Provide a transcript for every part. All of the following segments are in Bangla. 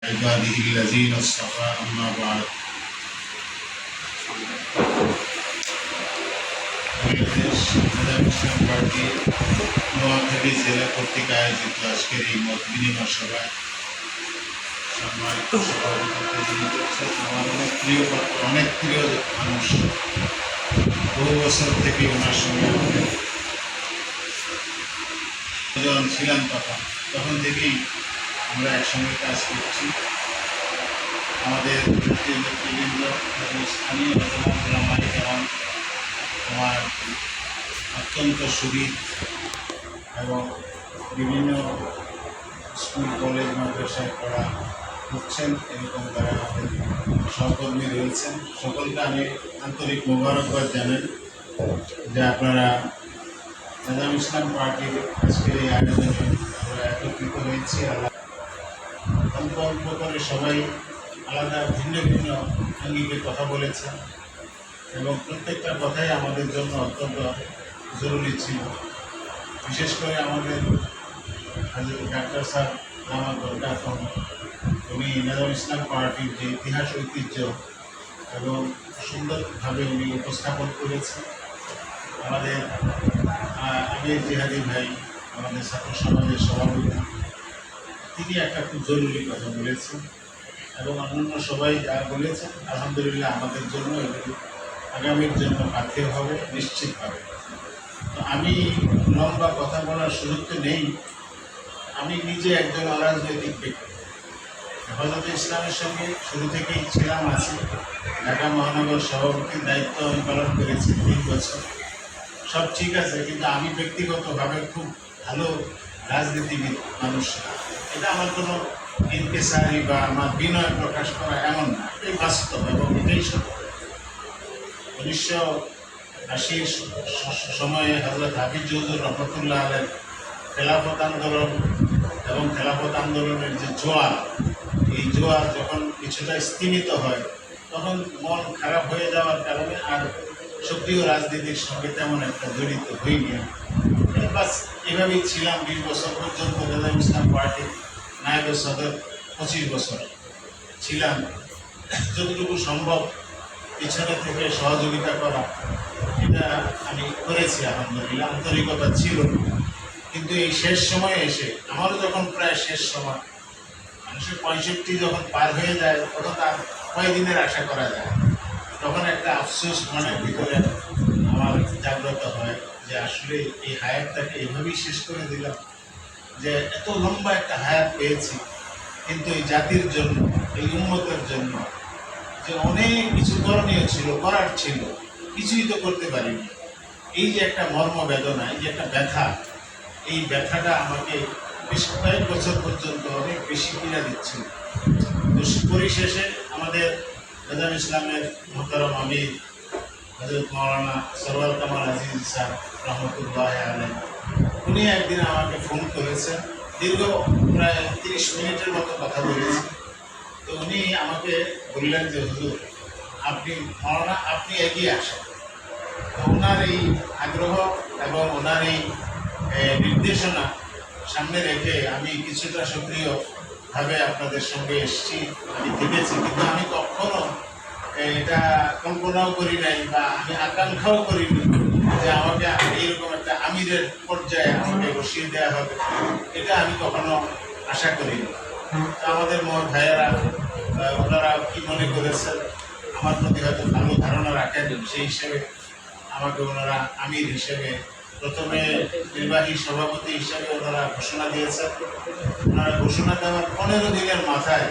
عباده الذين اصطفى أما بعد বাংলাদেশ আজাদ ইসলাম পার্টি নোয়াখালী জেলা কর্তৃক আয়োজিত আজকের এই মত বিনিময় সভায় সম্মানিত সভাপতি আমার অনেক প্রিয় মানুষ, বহু বছর থেকে ওনার সঙ্গে আমাদের যখন ছিলাম তখন থেকেই আমরা একসঙ্গে কাজ করছি। আমাদের নেতৃবৃন্দ স্থানীয় যেমন আমার অত্যন্ত সুবিধ এবং বিভিন্ন স্কুল কলেজ মাদ্রাসায় পড়া হচ্ছেন, এরকম তারা আমাদের সহকর্মী রয়েছেন। সকলকে আমি আন্তরিক মোবারকবাদ জানাই যে আপনারা আজাদ ইসলাম পার্টির আজকের এই আয়োজনে আমরা একত্রিত হয়েছি। অল্প অল্প করে সবাই আলাদা ভিন্ন ভিন্ন আঙ্গিকে কথা বলেছেন এবং প্রত্যেকটা কথাই আমাদের জন্য অত্যন্ত জরুরি ছিল। বিশেষ করে আমাদের ডাক্তার স্যার আমার দরকার, উনি আজাদ ইসলাম পার্টির যে ইতিহাস ঐতিহ্য এবং সুন্দরভাবে উনি উপস্থাপন করেছেন। আমাদের আমির জিহাদি ভাই, আমাদের ছাত্র সমাজের সভাপতি, তিনি একটা খুব জরুরি কথা বলেছেন এবং অন্যান্য সবাই যা বলেছেন আলহামদুলিল্লাহ আমাদের জন্য এগুলি আগামীর জন্য পাথেয় হবে নিশ্চিতভাবে। তো আমি লম্বা কথা বলার সুযোগ তো নেই। আমি নিজে একজন অরাজনৈতিক ব্যক্তি, হেফাজতে ইসলামের সঙ্গে শুরু থেকেই ছিলাম, আছি। ঢাকা মহানগর সভাপতির দায়িত্ব আমি পালন করেছি 3 বছর। সব ঠিক আছে, কিন্তু আমি ব্যক্তিগতভাবে খুব ভালো রাজনীতিবিদ মানুষ। এটা আমার কোনো ইনকেসারি বা আমার বিনয় প্রকাশ করা এমন না, এটাই বাস্তব এবং এটাই সত্য। 1980 সময়ে হযরত হাফিজ হুজুর রহমতুল্লাহ আলাইহির খেলাফত আন্দোলন এবং খেলাফত আন্দোলনের যে জোয়ার, এই জোয়ার যখন কিছুটা স্তিমিত হয় তখন মন খারাপ হয়ে যাওয়ার কারণে আর সক্রিয় রাজনীতির সঙ্গে তেমন একটা জড়িত হইনি। বাস এভাবেই ছিলাম 20 বছর পর্যন্ত। আজাদ ইসলাম পার্টির নায়েবে সদর 25 বছর ছিলাম। যতটুকু সম্ভব পিছনে থেকে সহযোগিতা করা, এটা আমি করেছি আলহামদুলিল্লাহ, আন্তরিকতা ছিল। কিন্তু এই শেষ সময়ে এসে আমারও যখন প্রায় শেষ সময়, মানুষের 65 যখন পার হয়ে যায় তখন তার কয়েকদিনের আশা করা যায়, তখন একটা আফসোস মনের ভিতরে আমার জাগ্রত হয় যে আসলে এই হায়াতটাকে এভাবেই শেষ করে দিলাম। যে এত লম্বা একটা হায়াত পেয়েছি, কিন্তু এই জাতির জন্য, এই উম্মতের জন্য যে অনেক কিছু করণীয় ছিল, করার ছিল, কিছুই তো করতে পারিনি। এই যে একটা মর্মবেদনা, এই যে একটা ব্যথা, এই ব্যথাটা আমাকে বেশ কয়েক বছর পর্যন্ত অনেক বেশি পীড়া দিচ্ছিল। তো পরিশেষে আমাদের আজাদ ইসলামের মোহতারাম আমির হযরত মাওলানা সরওয়ার কামাল আজিজ স্যার রহমতুল্লাহ আলাইহি, উনি একদিন আমাকে ফোন করেছেন। দীর্ঘ প্রায় 30 মিনিটের মতো কথা বলেছি। তো উনি আমাকে বললেন যে হুজুর, আপনি এগিয়ে আসেন। তো ওনার এই আগ্রহ এবং ওনার এই নির্দেশনা সামনে রেখে আমি কিছুটা সক্রিয়ভাবে আপনাদের সঙ্গে এসেছি, আমি থেকেছি। কিন্তু আমি কখনো এটা কল্পনাও করি নাই বা আমি আকাঙ্ক্ষাও করিনি যে আমাকে এইরকম একটা আমিরের পর্যায়ে আমাকে বসিয়ে দেওয়া হবে, এটা আমি কখনো আশা করিনি। তো আমাদের ভাইয়েরা, ওনারা কী মনে করেছেন, আমার প্রতি হয়তো ভালো ধারণা রাখেন, সেই হিসেবে আমাকে ওনারা আমির হিসেবে প্রথমে নির্বাহী সভাপতি হিসেবে ওনারা ঘোষণা দিয়েছেন। ওনারা ঘোষণা দেওয়ার 15 দিনের মাথায়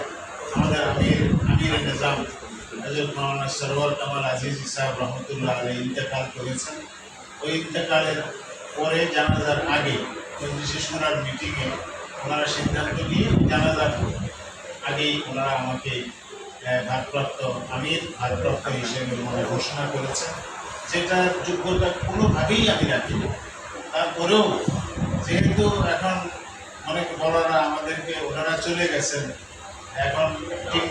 আমাদের আমিরের নিজাম হযরত মাওলানা সরওয়ার কামাল আজিজ সাহেব রহমতুল্লাহ আলাইহি ইন্তেকাল করেছেন। ওই ইন্তেকালের পরে জানাজার আগে মজলিসে শুরার মিটিংয়ে ওনারা সিদ্ধান্ত নিয়ে জানাজার আগেই ওনারা আমাকে ভারপ্রাপ্ত হিসেবে ঘোষণা করেছেন, যেটার যোগ্যতা কোনোভাবেই আমি রাখিনি। তারপরেও যেহেতু এখন অনেক বড়রা আমাদেরকে, ওনারা চলে গেছেন, এখন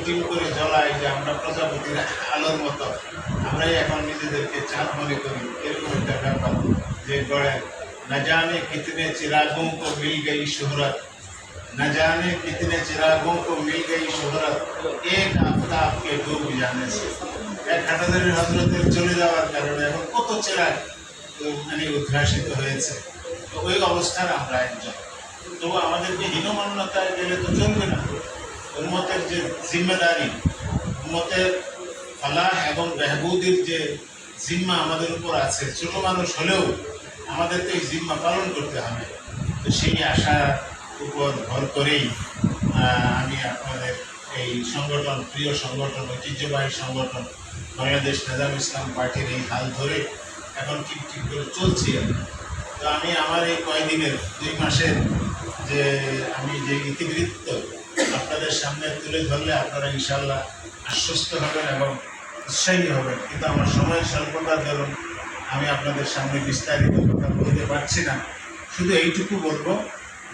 টিম করে জ্বলাই যে আমরা প্রজাপতির আলোর মতো, আমরাই এখন নিজেদেরকে চাঁদ মনে করি, এরকম একটা ব্যাপার যে গড়ে না জানে কিতনে চিরাগোं को मिल गई शोहरत, न जाने कितने चिरागों को मिल गई शोहरत एक आफ्ताब के डूब जाने से। এক হাটাজারির হযরতের চলে যাওয়ার কারণে এখন কত চিরাগ মানে উদ্ভাসিত হয়েছে। তো ওই অবস্থার আমরা একজন, তবু আমাদেরকে হীনমন্যতায় গেলে তো চলবে না। উম্মতের যে জিম্মেদারি, উম্মতের ফালাহ এবং বেহবুদের যে জিম্মা আমাদের উপর আছে, ছোট মানুষ হলেও আমাদেরকে এই জিম্মা পালন করতে হবে। তো সেই আশার উপর ভর করেই আমি আপনাদের এই সংগঠন, প্রিয় সংগঠন, ঐতিহ্যবাহী সংগঠন বাংলাদেশ নেজাম ইসলাম পার্টির এই হাল ধরে এখন ঠিক ঠিক করে চলছি। তো আমি আমার এই কয়েকদিনের 2 মাসের যে আমি যে ইতিবৃত্ত আপনাদের সামনে তুলে ধরলে আপনারা ইনশাআল্লাহ আশ্বস্ত হবেন এবং উৎসাহী হবেন। কিন্তু আমার সময়ের স্বল্পতার দরুন আমি আপনাদের সামনে বিস্তারিত কথা বলতে পারছি না। শুধু এইটুকু বলবো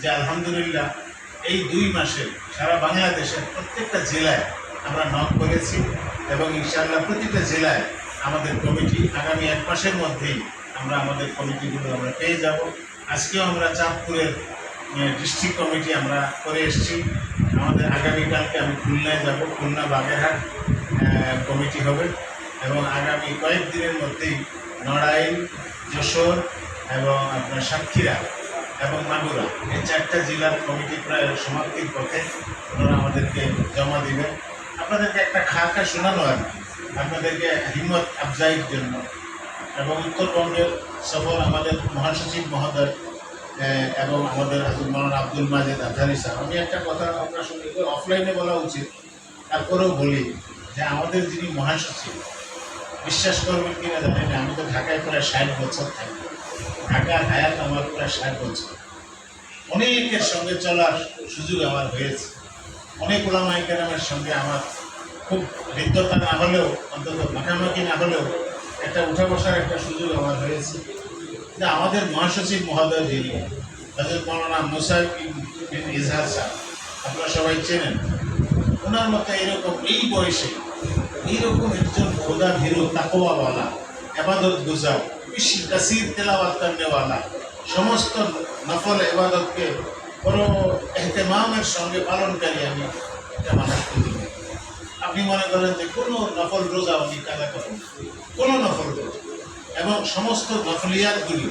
যে আলহামদুলিল্লাহ এই 2 মাসে সারা বাংলাদেশের প্রত্যেকটা জেলায় আমরা নক করেছি এবং ইনশাআল্লাহ প্রতিটা জেলায় আমাদের কমিটি আগামী 1 মাসের মধ্যেই আমরা আমাদের কমিটিগুলো আমরা পেয়ে যাব। আজকেও আমরা চাঁদপুরের ডিস্ট্রিক্ট কমিটি আমরা করে এসেছি। আমাদের আগামীকালকে আমি খুলনায় যাব, খুলনা বাগেরহাট কমিটি হবে এবং আগামী কয়েকদিনের মধ্যেই নড়াইল, যশোর এবং আপনার সাতক্ষীরা এবং মাগুরা, এই 4টা জেলার কমিটি প্রায় সমাপ্তির পথে। ওনারা আমাদেরকে জমা দিবেন। আপনাদেরকে একটা খাতা শোনানো আর কি, আপনাদেরকে হিম্মত আফজাইয়ের জন্য। এবং উত্তরবঙ্গের সফর আমাদের মহাসচিব মহোদয় এবং আমাদের মৌলানা আব্দুল মাজেদ আজহারি সাহেব। আমি একটা কথা আপনার সঙ্গে অফলাইনে বলা উচিত, তারপরেও বলি যে আমাদের যিনি মহাসচিব, বিশ্বাস করবেন কিনা জানেন, আমি তো ঢাকায় প্রায় 60 বছর থাকি। ঢাকার হায়াত আমার প্রায় 60 বছর। অনেকের সঙ্গে চলার সুযোগ আমার হয়েছে, অনেক ওলামায়ে কেরামের সঙ্গে আমার খুব হৃদ্যতা না হলেও, অন্তত মাখামাখি না হলেও একটা উঠা বসার একটা সুযোগ আমার হয়েছে। যে আমাদের মহাসচিব মহোদয় যিনি হযরত মৌলানা মুসা বিন ইজহার সাহেব, আপনারা সবাই চেনেন। ওনার মতো এরকম এই বয়সে এইরকম একজন খোদা ভীরু, তাকওয়াওয়ালা, ইবাদত গুজার, বেশি কাসির তেলাওয়াত করনেওয়ালা, সমস্ত নফল ইবাদতকে বড় এহতেমামের সঙ্গে পালনকারী আমি একটা মানুষ খুঁজি। আপনি মনে করেন যে কোনো নফল রোজা উনি কাজা করেন, কোনো নফল রোজা, এবং সমস্ত নফলিয়াতগুলি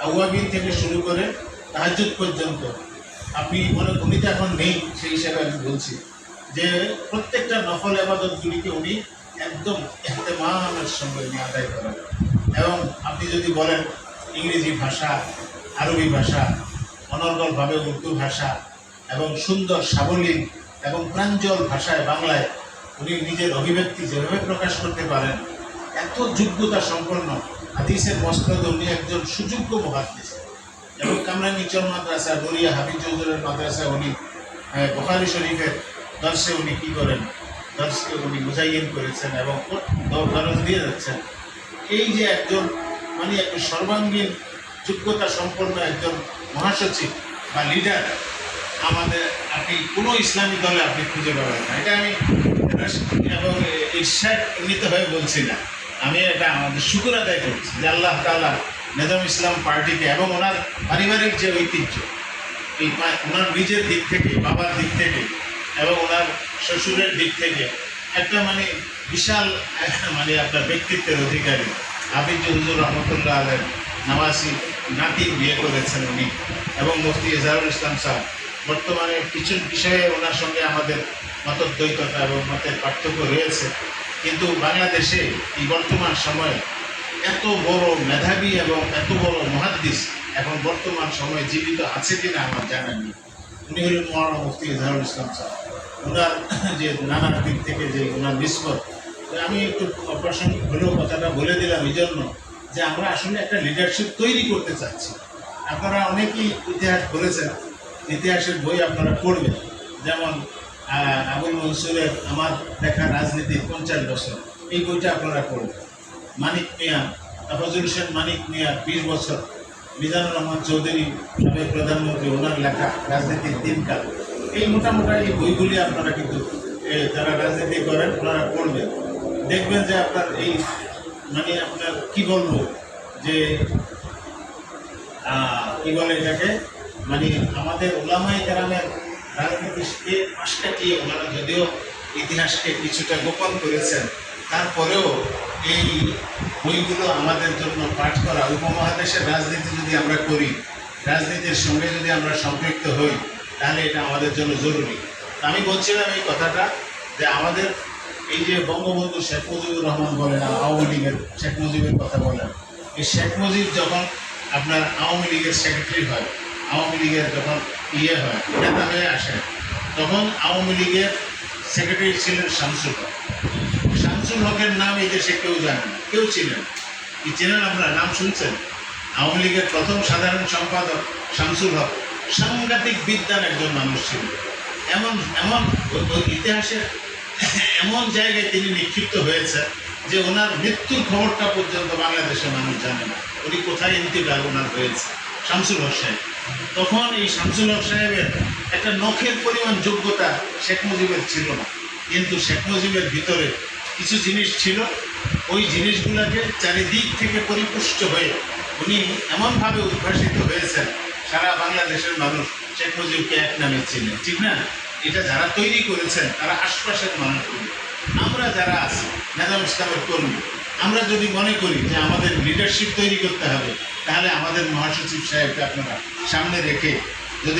আউয়াবিন থেকে শুরু করে তাহাজ্জুদ পর্যন্ত আপনি মনে, উনি তো এখন নেই, সেই হিসাবে আমি বলছি যে প্রত্যেকটা নফল ইবাদতগুলিকে উনি একদম ইহতেমামের সঙ্গে উনি আদায় করেন। এবং আপনি যদি বলেন ইংরেজি ভাষা, আরবি ভাষা, অনর্গলভাবে উর্দু ভাষা এবং সুন্দর সাবলীল এবং প্রাঞ্জল ভাষায় বাংলায় উনি নিজের অভিব্যক্তি যেভাবে প্রকাশ করতে পারেন, এত যোগ্যতা সম্পন্ন হাদিসের মসনদে উনি একজন সুযোগ্য মুহাদ্দিস। এবং কামরাঙ্গী চর মাদ্রাসা, নড়িয়া হাবিব চৌধুরীর মাদ্রাসায় উনি বুখারী শরীফের দর্শে উনি কী করেন, দর্শকে উনি মুজাইয়েন করেছেন এবং দরজ দিয়ে যাচ্ছেন। এই যে একজন মানে একটা সর্বাঙ্গীন যোগ্যতা সম্পন্ন একজন মহাসচিব বা লিডার আমাদের আপনি কোনো ইসলামী দলে আপনি খুঁজে পাবেন না। এটা আমি এবং ঈর্ষান্বিতভাবে বলছি না, আমি এটা আমাদের শুকর আদায় করছি যে আল্লাহ তাআলা নেজাম ইসলাম পার্টিকে এবং ওনার পারিবারিক যে ঐতিহ্য, এই ওনার নিজের দিক থেকে, বাবার দিক থেকে এবং ওনার শ্বশুরের দিক থেকে একটা মানে বিশাল মানে আপনার ব্যক্তিত্বের অধিকারী হাফিজ হুজুর রহমতুল্লাহ আলাইহির নওয়াসি নাতি বিয়ে করেছেন উনি এবং মুফতি ইজহারুল ইসলাম সাহেব। বর্তমানে কিছু বিষয়ে ওনার সঙ্গে আমাদের মতদ্বৈততা এবং মতের পার্থক্য রয়েছে, কিন্তু বাংলাদেশে এই বর্তমান সময়ে এত বড় মেধাবী এবং এত বড় মুহাদ্দিস এখন বর্তমান সময়ে জীবিত আছে কিনা আমার জানা নেই। উনি হলেন মৌলানা মুফতি ইজহারুল ইসলাম সাহেব। ওনার যে নানা দিক থেকে যে ওনার নিসবত, আমি একটু অপ্রাসঙ্গিক হলেও কথাটা বলে দিলাম এই জন্য যে আমরা আসলে একটা লিডারশিপ তৈরি করতে চাচ্ছি। আপনারা অনেকেই ইতিহাস বলেছেন, ইতিহাসের বই আপনারা পড়বেন, যেমন আবুল মনসুরের আমার দেখা রাজনীতি 50 বছর, এই বইটা আপনারা পড়বেন। মানিক মিয়া, ফজল হোসেন মানিক মিয়া 20 বছর, মিজানুর রহমান চৌধুরী সাবেক প্রধানমন্ত্রী, ওনার লেখা রাজনীতির দিনকাল, এই মোটামুটি এই বইগুলি আপনারা কিন্তু যারা রাজনীতি করেন ওনারা পড়বেন। দেখবেন যে আপনার এই মানে আপনার কি বলবো যে কি বলে এটাকে, মানে আমাদের উলামায়ে কেরামের তার মধ্যে এই পাশ কাটিয়ে ওনারা যদিও ইতিহাসকে কিছুটা গোপন করেছেন, তারপরেও এই বইগুলো আমাদের জন্য পাঠ করা, উপমহাদেশের রাজনীতি যদি আমরা করি, রাজনীতির সঙ্গে যদি আমরা সম্পৃক্ত হই, তাহলে এটা আমাদের জন্য জরুরি। আমি বলছিলাম এই কথাটা যে আমাদের এই যে বঙ্গবন্ধু শেখ মুজিবুর রহমান বলেন, আওয়ামী লীগের শেখ মুজিবের কথা বলেন, এই শেখ মুজিব যখন আপনার আওয়ামী লীগের সেক্রেটারি হয়, আওয়ামী লীগের যখন হয়, নেতা হয়ে আসেন, তখন আওয়ামী লীগের সেক্রেটারি ছিলেন শামসুল হক। শামসুল হকের নাম এই দেশে কেউ জানে না, কেউ ছিলেন কি চেনেন? আপনার নাম শুনছেন? আওয়ামী লীগের প্রথম সাধারণ সম্পাদক শামসুল হক সাংঘাতিক বিদ্যান একজন মানুষ ছিলেন। এমন এমন ইতিহাসের এমন জায়গায় তিনি নিক্ষিপ্ত হয়েছেন যে ওনার মৃত্যুর খবরটা পর্যন্ত বাংলাদেশের মানুষ জানে না, উনি কোথায় ইন্তিকাল ওনার হয়েছে, শামসুল হক সাহেব। তখন এই শামসুল হক সাহেবের একটা নখের পরিমাণ যোগ্যতা শেখ মুজিবের ছিল না, কিন্তু শেখ মুজিবের ভিতরে কিছু জিনিস ছিল, ওই জিনিসগুলোকে চারিদিক থেকে পরিপুষ্ট হয়ে উনি এমনভাবে উদ্ভাসিত হয়েছেন, সারা বাংলাদেশের মানুষ শেখ মুজিবকে এক নামে চিনে, ঠিক না? এটা যারা তৈরি করেছেন তারা আশপাশের মানুষগুলো, আমরা যারা আছি নেজাম ইসলামের কর্মী, আমরা যদি মনে করি যে আমাদের লিডারশিপ তৈরি করতে হবে, তাহলে আমাদের মহাসচিব সাহেবকে আপনারা সামনে রেখে যদি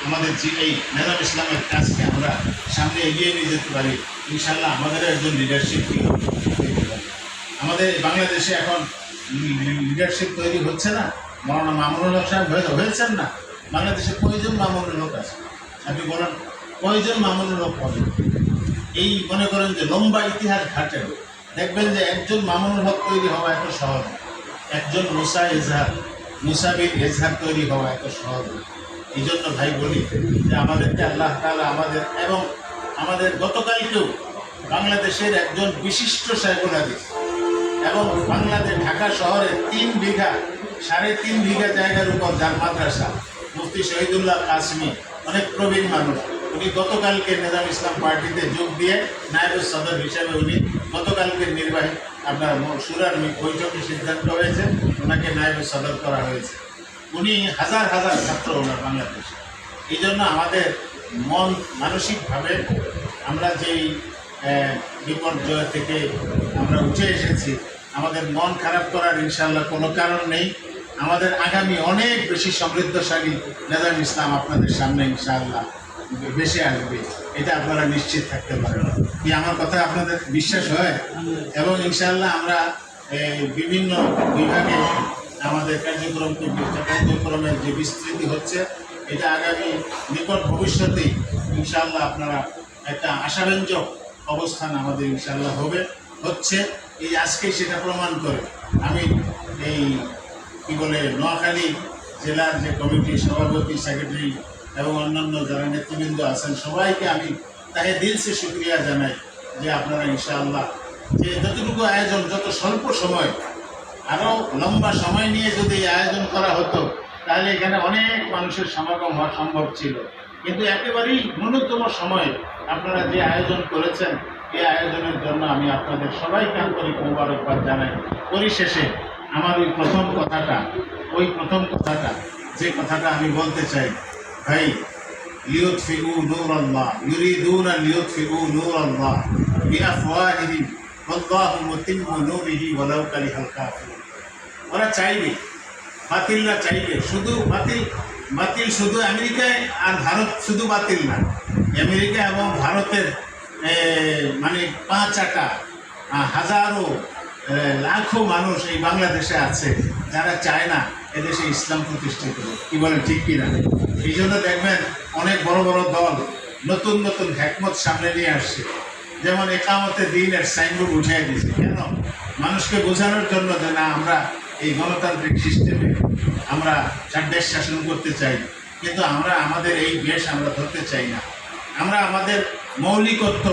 আমাদের যে এই নেজাম ইসলামের কাজকে আমরা সামনে এগিয়ে নিয়ে যেতে পারি, ইনশাল্লাহ আমাদের একজন লিডারশিপ আমাদের বাংলাদেশে এখন লিডারশিপ তৈরি হচ্ছে না। মৌলানা মামুনুল হক সাহেব হয়েছেন না? বাংলাদেশে কয়জন মামুনুল হক আছে? আপনি বলেন কয়জন মামুনুল হক হবে? এই মনে করেন যে লম্বা ইতিহাস ঘাটে দেখবেন যে একজন মামুনুল হক তৈরি হওয়া এত সহজ, একজন মুসাবির এজহার তৈরি হওয়া এত সহজ। এই জন্য ভাই বলি যে আমাদেরকে আল্লাহ তাআলা এবং আমাদের গতকালকেও বাংলাদেশের একজন বিশিষ্ট শাইখুল হাদিস এবং বাংলাদেশ ঢাকা শহরে 3 বিঘা 3.5 বিঘা জায়গার উপর যার মাদ্রাসা, মুফতি শহীদুল্লাহ কাসমি, অনেক প্রবীণ মানুষ, উনি গতকালকে নেজাম ইসলাম পার্টিতে যোগ দিয়ে নায়েব সদর হিসেবে উনি গতকালকে নির্বাহী আপনার সুরার বৈঠকে সিদ্ধান্ত হয়েছে ওনাকে নায়েব সদর করা হয়েছে। উনি হাজার হাজার ছাত্র ওনার বাংলাদেশে। এই জন্য আমাদের মানসিকভাবে আমরা যেই বিপর্যয় থেকে আমরা উঠে এসেছি, আমাদের মন খারাপ করার ইনশাআল্লাহ কোনো কারণ নেই। আমাদের আগামী অনেক বেশি সমৃদ্ধশালী নেজাম ইসলাম আপনাদের সামনে ইনশাআল্লাহ বেশি আসবে, এটা আপনারা নিশ্চিত থাকতে পারেন। কি আমার কথা আপনাদের বিশ্বাস হয়? এবং ইনশাআল্লাহ আমরা বিভিন্ন বিভাগে আমাদের কার্যক্রমের যে বিস্তৃতি হচ্ছে, এটা আগামী নিকট ভবিষ্যতেই ইনশাআল্লাহ আপনারা একটা আশাব্যঞ্জক অবস্থান আমাদের ইনশাআল্লাহ হচ্ছে। এই আজকেই সেটা প্রমাণ করে আমি এই নোয়াখালী জেলার যে কমিটি সভাপতি, সেক্রেটারি এবং অন্যান্য যারা নেতৃবৃন্দ আছেন সবাইকে আমি তাহে দিল সে শুকরিয়া জানাই যে আপনারা ইনশাআল্লাহ যে যতটুকু আয়োজন, যত স্বল্প সময়, আরও লম্বা সময় নিয়ে যদি এই আয়োজন করা হতো তাহলে এখানে অনেক মানুষের সমাগম হওয়া সম্ভব ছিল, কিন্তু একেবারেই ন্যূনতম সময়ে আপনারা যে আয়োজন করেছেন, এই আয়োজনের জন্য আমি আপনাদের সবাইকে আন্তরিক মোবারকবাদ জানাই। পরিশেষে আমার ওই প্রথম কথাটা যে কথাটা আমি বলতে চাই, ভাই, লিউতফিউ নূরাল্লাহ ইউরিদুনা লিউতফিউ নূরাল্লাহ বিআফওয়াহিহিম ওয়াল্লাহু মুতিম্মু নূরিহি ওয়ালাউ কারিহাল কাফিরুন। ওরা চাইবে, বাতিলরা চাইবে, শুধু বাতিল শুধু আমেরিকায় আর ভারত শুধু বাতিল না, আমেরিকা এবং ভারতের মানে 5 হাজারো লাখো মানুষ এই বাংলাদেশে আছে যারা চায় না এদেশে ইসলাম প্রতিষ্ঠিত হোক। কি বলেন, ঠিক কিনা? এই জন্য দেখবেন অনেক বড় বড় দল নতুন নতুন হ্যাকমত সামনে নিয়ে আসছে, যেমন একামতে দিনের সাইনবোর্ড উঠিয়ে দিয়েছে। কেন? মানুষকে বোঝানোর জন্য যে না, আমরা এই গণতান্ত্রিক সিস্টেমে আমরা দেশ শাসন করতে চাই, কিন্তু আমরা আমাদের এই দেশ আমরা ধরতে চাই না। আমরা আমাদের মৌলিকত্ব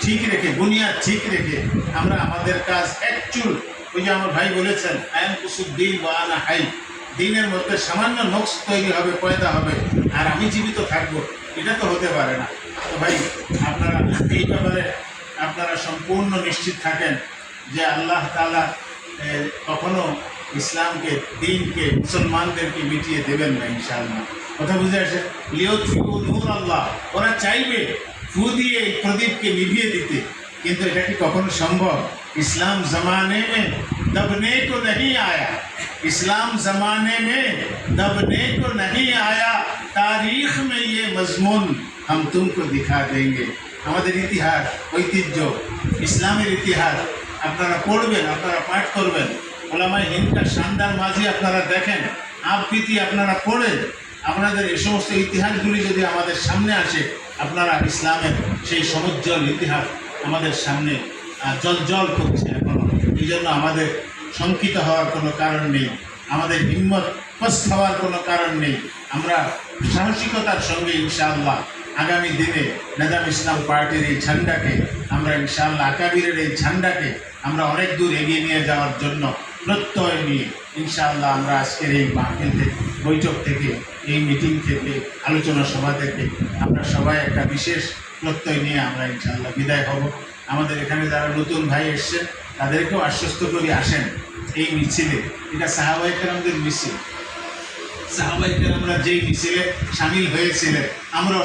ঠিক রেখে বুনিয়াদ ঠিক রেখে আমরা আমাদের কাজ একচুল, ওই যে আমার ভাই বলেছেন আইন কুসুদ্দিন বা আনা হাই, দিনের মধ্যে সামান্য নকশ তৈরি হবে, পয়দা হবে, আর আমি জীবিত থাকবো, এটা তো হতে পারে না। তো ভাই, আপনারা এই ব্যাপারে আপনারা সম্পূর্ণ নিশ্চিত থাকেন যে আল্লাহ তাআলা কখনো ইসলামকে, দিনকে, মুসলমানদেরকে মিটিয়ে দেবেন না ইনশাআল্লাহ। কথা বুঝে আসে? লিয়ুতফিউ নূর আল্লাহ, ওরা চাইবে ফু দিয়ে এই প্রদীপকে নিভিয়ে দিতে, কিন্তু এটা কি কখনো সম্ভব? इस्लाम ज़माने में दबने को नहीं आया, इस्लाम ज़माने में दबने को नहीं आया, तारीख में ये मजमून हम तुमको दिखा देंगे। আমাদের ইতিহাস, ঐতিহ্য, ইসলামের ইতিহাস আপনারা পড়বেন, আপনারা পাঠ করবেন। ওলামায়ে হিন্দকা শানদার মাঝি আপনারা দেখেন, আবৃত্তি আপনারা পড়েন। আপনাদের এই সমস্ত ইতিহাসগুলি যদি আমাদের সামনে আসে, আপনারা ইসলামের সেই সমুজ্জ্বল ইতিহাস আমাদের সামনে জল করছে এখনো। এই জন্য আমাদের শঙ্কিত হওয়ার কোনো কারণ নেই, আমাদের হিম্মত পস্ত হওয়ার কোনো কারণ নেই। আমরা সাহসিকতার সঙ্গে ইনশাআল্লাহ আগামী দিনে নেজাম ইসলাম পার্টির এই ঝান্ডাকে আমরা ইনশাআল্লাহ, আকাবিরের এই ঝান্ডাকে আমরা অনেক দূর এগিয়ে নিয়ে যাওয়ার জন্য প্রত্যয় নিয়ে ইনশাআল্লাহ আমরা আজকের এই মাহফিল থেকে, বৈঠক থেকে, এই মিটিং থেকে, আলোচনা সভা থেকে আমরা সবাই একটা বিশেষ প্রত্যয় নিয়ে আমরা ইনশাআল্লাহ বিদায় হব। আমাদের এখানে যারা নতুন ভাই এসছেন তাদেরকেও আশ্বস্ত করি, আসেন এই মিছিলে। এটা সাহাবায়ে কেরামদের মিছিল, সাহাবায়ে কেরামরা যেই মিছিলে সামিল হয়েছিলেন আমরা